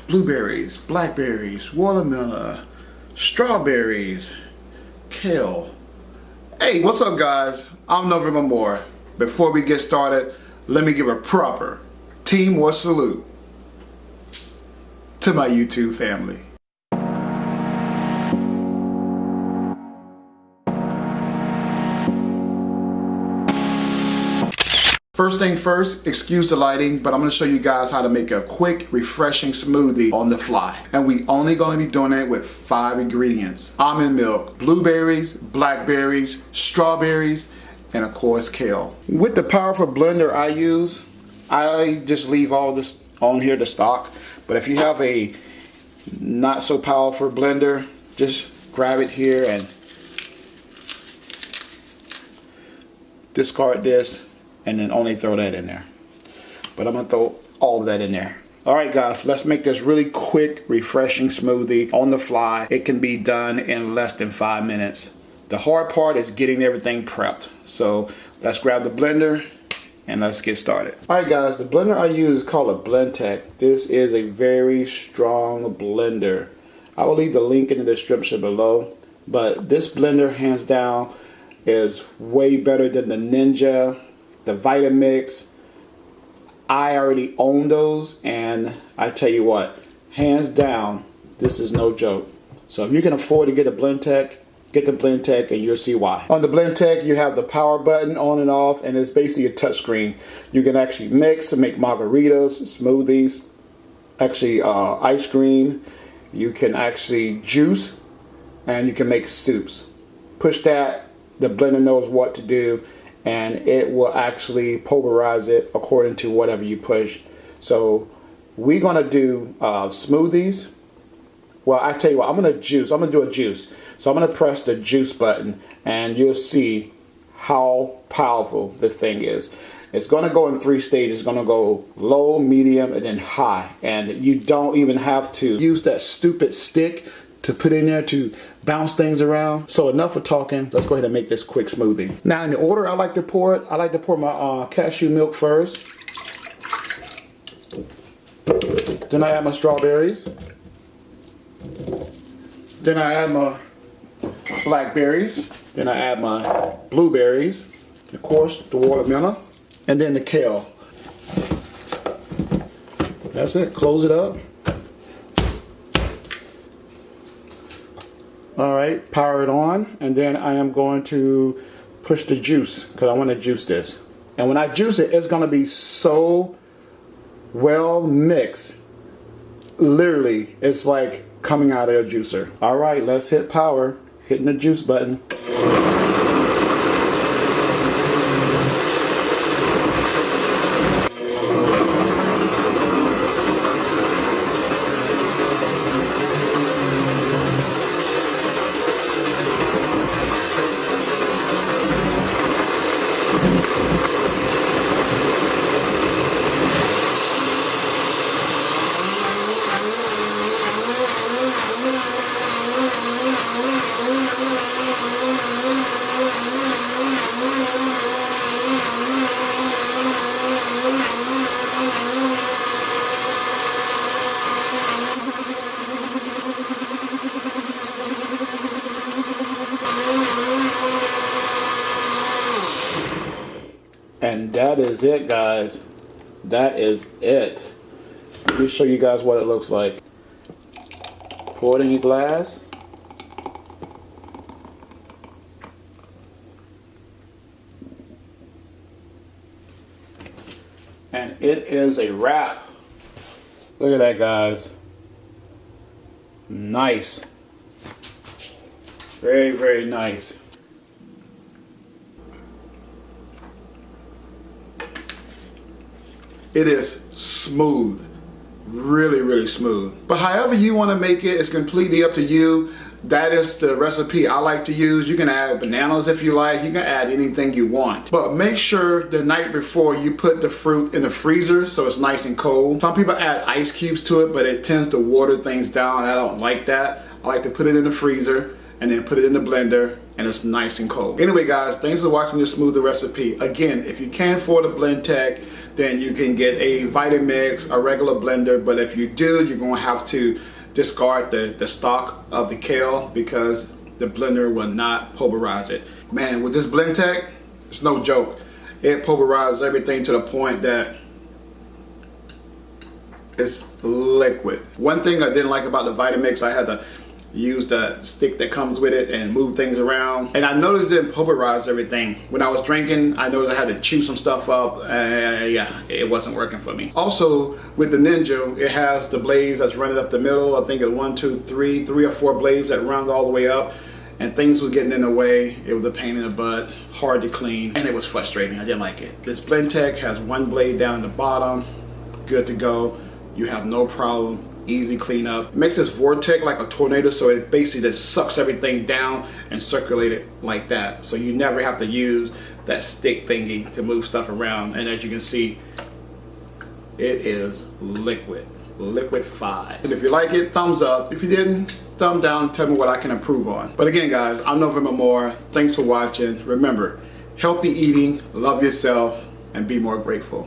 blueberries, blackberries, watermelon, strawberries, kale. Hey, what's up guys? I'm November Moore. Before we get started, let me give a proper Team Moore salute to my YouTube family. First thing first, excuse the lighting, but I'm going to show you guys how to make a quick, refreshing smoothie on the fly. And we only going to be doing it with 5 ingredients. Almond milk, blueberries, blackberries, strawberries, and of course kale. With the powerful blender I use, I just leave all this on here to stock. But if you have a not so powerful blender, just grab it here and discard this. And then only throw that in there. But I'm gonna throw all of that in there. Alright guys, let's make this really quick, refreshing smoothie on the fly. It can be done in less than 5 minutes. The hard part is getting everything prepped. So let's grab the blender and let's get started. Alright guys, the blender I use is called a Blendtec. This is a very strong blender. I will leave the link in the description below. But this blender, hands down, is way better than the Ninja, the Vitamix. I already own those, and I tell you what, hands down, this is no joke. So if you can afford to get a Blendtec, get the Blendtec and you'll see why. On the Blendtec, you have the power button on and off, and it's basically a touch screen. You can actually mix and make margaritas, smoothies, actually ice cream. You can actually juice, and you can make soups. Push that, the blender knows what to do, and it will actually pulverize it according to whatever you push. So we're gonna do smoothies. Well, I tell you what, I'm gonna do a juice. So I'm gonna press the juice button and you'll see how powerful the thing is. It's gonna go in 3 stages. It's gonna go low, medium, and then high. And you don't even have to use that stupid stick to put in there to bounce things around. So enough of talking. Let's go ahead and make this quick smoothie. Now in the order I like to pour it, I like to pour my cashew milk first. Then I add my strawberries. Then I add my blackberries. Then I add my blueberries. Of course, the watermelon. And then the kale. That's it. Close it up. Alright, power it on, and then I am going to push the juice because I want to juice this. And when I juice it, it's going to be so well mixed. Literally, it's like coming out of a juicer. Alright, let's hit power, hitting the juice button. And that is it, guys. That is it. Let me show you guys what it looks like. Pour it in your glass. And it is a wrap. Look at that, guys. Nice. Very, very nice. It is smooth, really, really smooth. But however you want to make it, it's completely up to you. That is the recipe I like to use. You can add bananas if you like. You can add anything you want. But make sure the night before you put the fruit in the freezer so it's nice and cold. Some people add ice cubes to it, but it tends to water things down. I don't like that. I like to put it in the freezer and then put it in the blender, and it's nice and cold. Anyway guys, thanks for watching this smoothie recipe. Again, if you can't afford a Blendtec, then you can get a Vitamix, a regular blender, but if you do, you're gonna have to discard the stock of the kale because the blender will not pulverize it. Man, with this Blendtec, it's no joke. It pulverizes everything to the point that it's liquid. One thing I didn't like about the Vitamix, I had to use the stick that comes with it and move things around. And I noticed it didn't pulverize everything. When I was drinking, I noticed I had to chew some stuff up, and yeah, it wasn't working for me. Also, with the Ninja, it has the blades that's running up the middle. I think it's 1, 2, 3 or 4 blades that run all the way up. And things was getting in the way. It was a pain in the butt, hard to clean, and it was frustrating. I didn't like it. This Blendtec has 1 blade down at the bottom, good to go. You have no problem. Easy cleanup. It makes this vortex like a tornado, so it basically just sucks everything down and circulate it like that. So you never have to use that stick thingy to move stuff around. And as you can see, it is liquefied. And if you like it, thumbs up. If you didn't, thumb down. Tell me what I can improve on. But again guys, I'm November Moore. Thanks for watching. Remember, healthy eating, love yourself, and be more grateful.